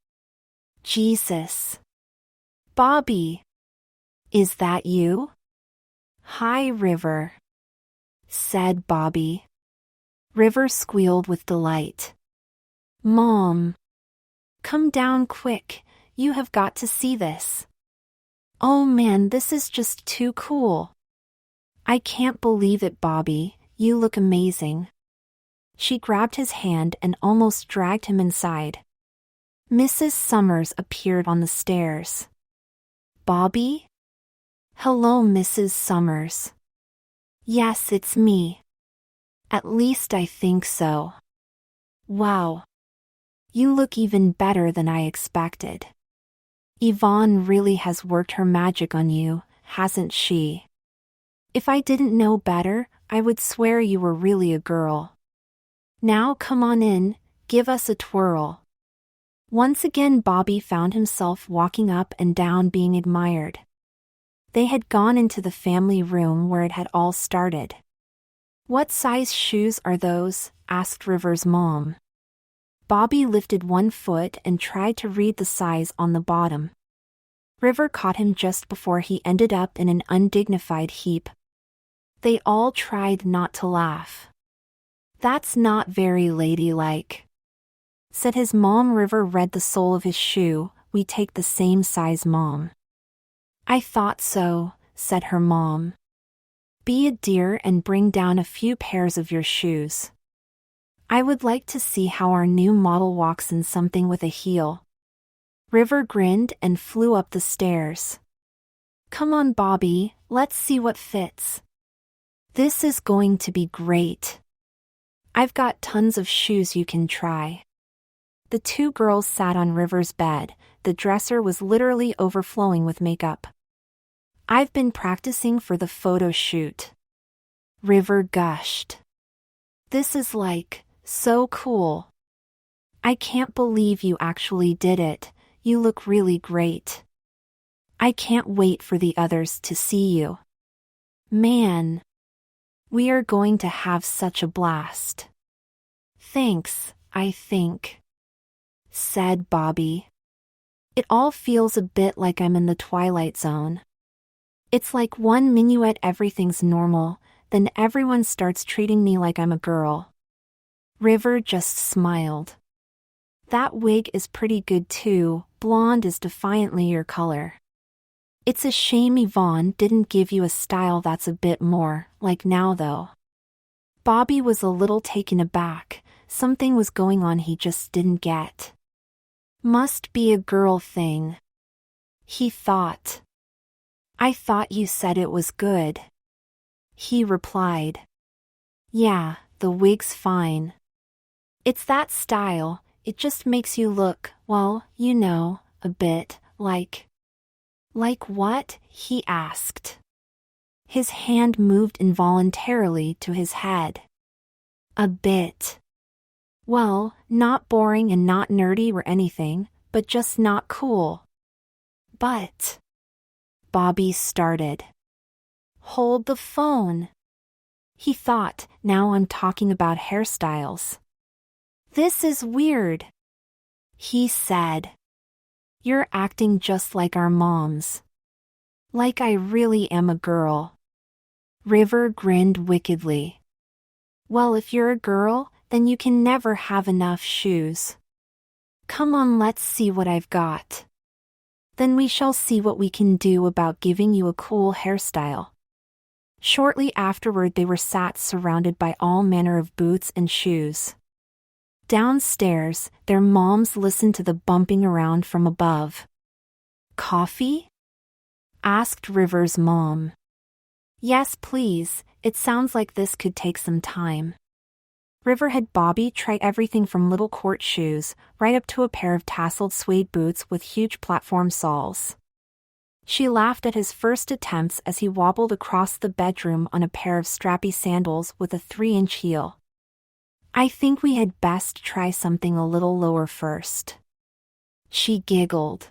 Speaker 1: Jesus. Bobby. Is that you? Hi, River, said Bobby. River squealed with delight. Mom. Come down quick, you have got to see this. Oh man, this is just too cool. I can't believe it, Bobby, you look amazing. She grabbed his hand and almost dragged him inside. Mrs. Summers appeared on the stairs. Bobby? Hello, Mrs. Summers. Yes, it's me. At least I think so. Wow. You look even better than I expected. Yvonne really has worked her magic on you, hasn't she? If I didn't know better, I would swear you were really a girl. Now come on in, give us a twirl. Once again Bobby found himself walking up and down being admired. They had gone into the family room where it had all started. What size shoes are those? Asked River's mom. Bobby lifted one foot and tried to read the size on the bottom. River caught him just before he ended up in an undignified heap. They all tried not to laugh. That's not very ladylike, said his mom. River read the sole of his shoe. We take the same size, Mom. I thought so, said her mom. Be a dear and bring down a few pairs of your shoes. I would like to see how our new model walks in something with a heel. River grinned and flew up the stairs. Come on, Bobby, let's see what fits. This is going to be great. I've got tons of shoes you can try. The two girls sat on River's bed. The dresser was literally overflowing with makeup. I've been practicing for the photo shoot. River gushed. This is so cool. I can't believe you actually did it. You look really great. I can't wait for the others to see you. Man. We are going to have such a blast. Thanks, I think, said Bobby. It all feels a bit like I'm in the Twilight Zone. It's like one minuet everything's normal, then everyone starts treating me like I'm a girl. River just smiled. That wig is pretty good too. Blonde is defiantly your color. It's a shame Yvonne didn't give you a style that's a bit more like now though. Bobby was a little taken aback. Something was going on he just didn't get. Must be a girl thing, he thought. I thought you said it was good, he replied. Yeah, the wig's fine. It's that style, it just makes you look, well, you know, a bit like. Like what? He asked. His hand moved involuntarily to his head. A bit. Well, not boring and not nerdy or anything, but just not cool. But. Bobby started. Hold the phone. He thought, now I'm talking about hairstyles. This is weird, he said. You're acting just like our moms. Like I really am a girl. River grinned wickedly. Well, if you're a girl, then you can never have enough shoes. Come on, let's see what I've got. Then we shall see what we can do about giving you a cool hairstyle. Shortly afterward they were sat surrounded by all manner of boots and shoes. Downstairs, their moms listened to the bumping around from above. Coffee? Asked River's mom. Yes, please, it sounds like this could take some time. River had Bobby try everything from little court shoes, right up to a pair of tasseled suede boots with huge platform soles. She laughed at his first attempts as he wobbled across the bedroom on a pair of strappy sandals with a 3-inch heel. I think we had best try something a little lower first. She giggled.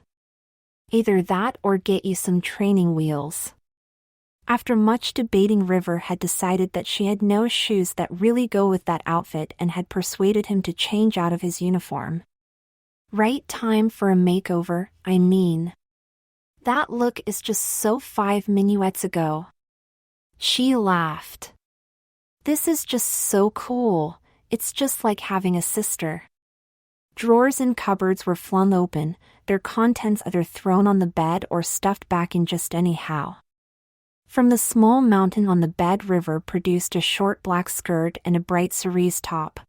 Speaker 1: Either that or get you some training wheels. After much debating, River had decided that she had no shoes that really go with that outfit and had persuaded him to change out of his uniform. Right time for a makeover, I mean. That look is just so 5 minuets ago. She laughed. This is just so cool, it's just like having a sister. Drawers and cupboards were flung open, their contents either thrown on the bed or stuffed back in just anyhow. From the small mountain on the bed, River produced a short black skirt and a bright cerise top.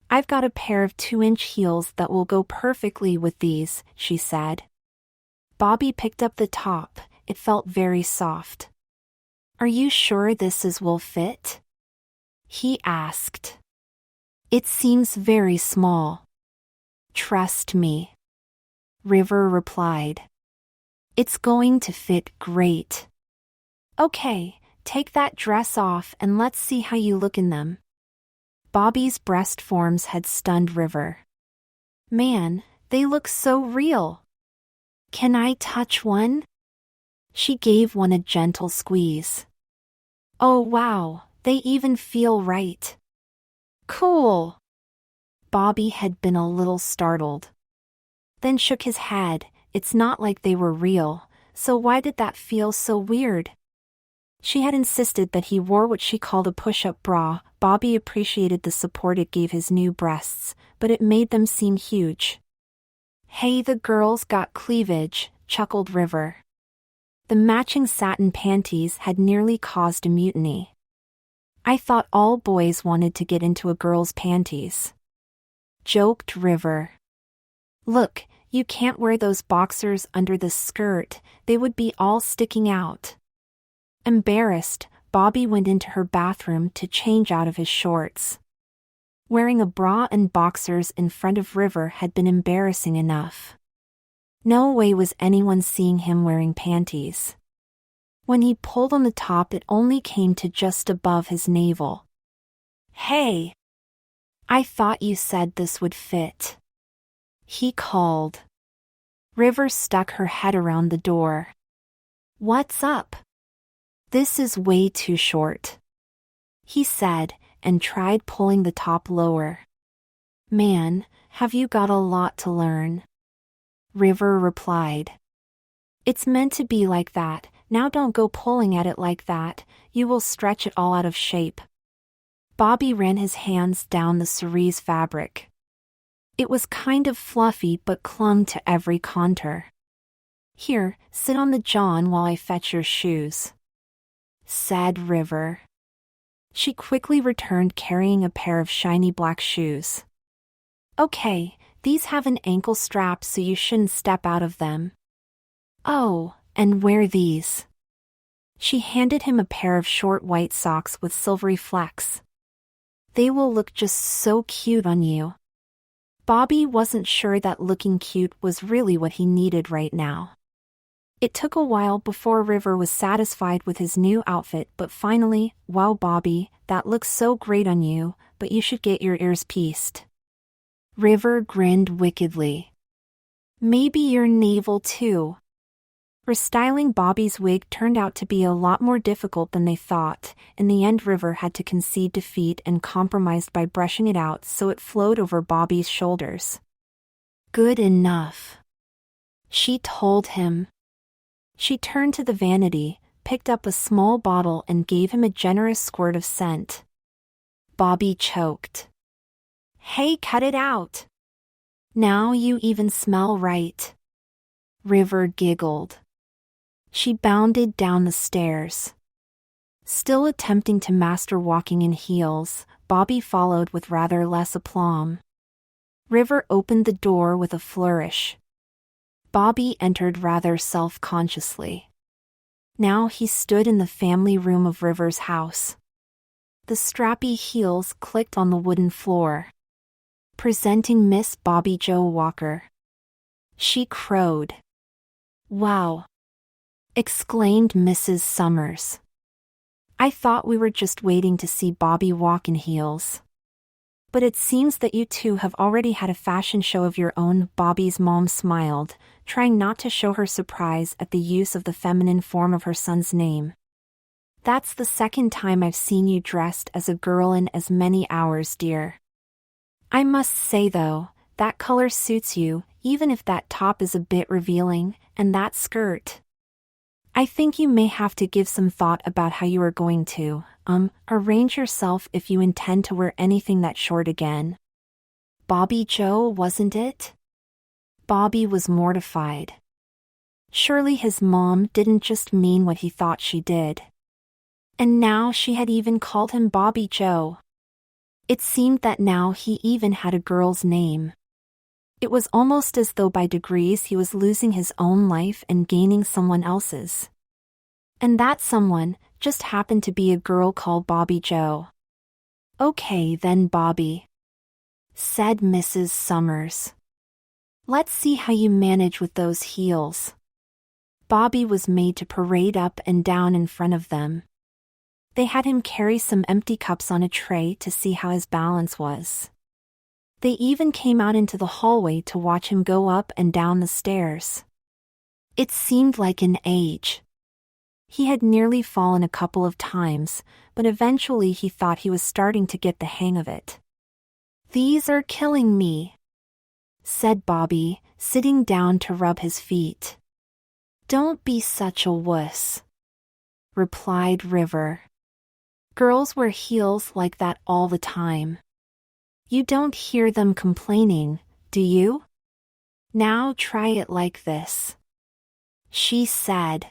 Speaker 1: I've got a pair of 2-inch heels that will go perfectly with these, she said. Bobby picked up the top, it felt very soft. Are you sure this will fit? He asked. It seems very small. Trust me, River replied. It's going to fit great. Okay, take that dress off and let's see how you look in them. Bobby's breast forms had stunned River. Man, they look so real. Can I touch one? She gave one a gentle squeeze. Oh wow, they even feel right. Cool. Bobby had been a little startled. Then shook his head. It's not like they were real, so why did that feel so weird? She had insisted that he wore what she called a push-up bra. Bobby appreciated the support it gave his new breasts, but it made them seem huge. "Hey, the girls got cleavage," chuckled River. The matching satin panties had nearly caused a mutiny. "I thought all boys wanted to get into a girl's panties," joked River. "Look, you can't wear those boxers under the skirt, they would be all sticking out." Embarrassed, Bobby went into her bathroom to change out of his shorts. Wearing a bra and boxers in front of River had been embarrassing enough. No way was anyone seeing him wearing panties. When he pulled on the top, it only came to just above his navel. "Hey! I thought you said this would fit," he called. River stuck her head around the door. "What's up?" "This is way too short," he said, and tried pulling the top lower. "Man, have you got a lot to learn," River replied. "It's meant to be like that, now don't go pulling at it like that, you will stretch it all out of shape." Bobby ran his hands down the cerise fabric. It was kind of fluffy but clung to every contour. "Here, sit on the john while I fetch your shoes," said River. She quickly returned carrying a pair of shiny black shoes. "Okay, these have an ankle strap so you shouldn't step out of them." "Oh, and wear these." She handed him a pair of short white socks with silvery flecks. "They will look just so cute on you." Bobby wasn't sure that looking cute was really what he needed right now. It took a while before River was satisfied with his new outfit, but finally, "Wow, Bobby, that looks so great on you, but you should get your ears pieced." River grinned wickedly. "Maybe your navel too." Restyling Bobby's wig turned out to be a lot more difficult than they thought. In the end, River had to concede defeat and compromised by brushing it out so it flowed over Bobby's shoulders. "Good enough," she told him. She turned to the vanity, picked up a small bottle and gave him a generous squirt of scent. Bobby choked. "Hey, cut it out. Now you even smell right." River giggled. She bounded down the stairs. Still attempting to master walking in heels, Bobby followed with rather less aplomb. River opened the door with a flourish. Bobby entered rather self-consciously. Now he stood in the family room of River's house. The strappy heels clicked on the wooden floor. "Presenting Miss Bobby Jo Walker," she crowed. "Wow!" exclaimed Mrs. Summers. "I thought we were just waiting to see Bobby walk in heels. But it seems that you two have already had a fashion show of your own." Bobby's mom smiled, trying not to show her surprise at the use of the feminine form of her son's name. "That's the second time I've seen you dressed as a girl in as many hours, dear. I must say though, that color suits you, even if that top is a bit revealing, and that skirt. I think you may have to give some thought about how you are going to, arrange yourself if you intend to wear anything that short again." Bobby Jo, wasn't it? Bobby was mortified. Surely his mom didn't just mean what he thought she did. And now she had even called him Bobby Jo. It seemed that now he even had a girl's name. It was almost as though by degrees he was losing his own life and gaining someone else's. And that someone just happened to be a girl called Bobby Jo. "Okay then, Bobby," said Mrs. Summers. "Let's see how you manage with those heels." Bobby was made to parade up and down in front of them. They had him carry some empty cups on a tray to see how his balance was. They even came out into the hallway to watch him go up and down the stairs. It seemed like an age. He had nearly fallen a couple of times, but eventually he thought he was starting to get the hang of it. "These are killing me," said Bobby, sitting down to rub his feet. "Don't be such a wuss." replied River. Girls wear heels like that all the time. You don't hear them complaining, do you? Now try it like this, she said.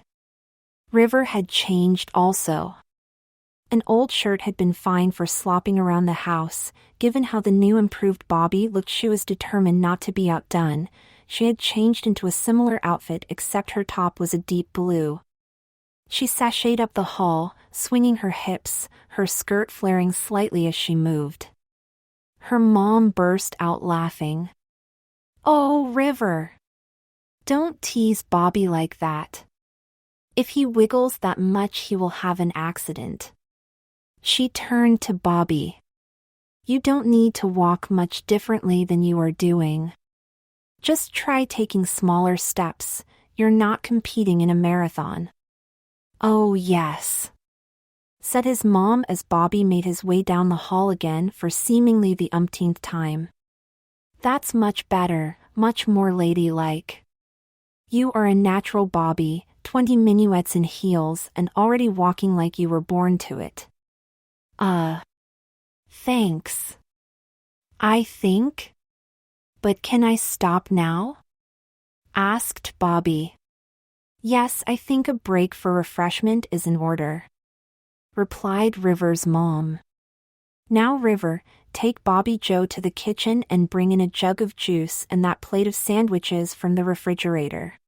Speaker 1: River had changed also. An old shirt had been fine for slopping around the house. Given how the new improved Bobby looked, she was determined not to be outdone. She had changed into a similar outfit, except her top was a deep blue. She sashayed up the hall, swinging her hips, her skirt flaring slightly as she moved. Her mom burst out laughing. "Oh, River! Don't tease Bobby like that. If he wiggles that much, he will have an accident." She turned to Bobby. "You don't need to walk much differently than you are doing. Just try taking smaller steps. You're not competing in a marathon." "Oh, yes," said his mom as Bobby made his way down the hall again for seemingly the umpteenth time. "That's much better, much more ladylike. You are a natural, Bobby, 20 minuets in heels and already walking like you were born to it." Thanks. I think. But can I stop now?" asked Bobby. "Yes, I think a break for refreshment is in order," replied River's mom. "Now, River, take Bobby Joe to the kitchen and bring in a jug of juice and that plate of sandwiches from the refrigerator."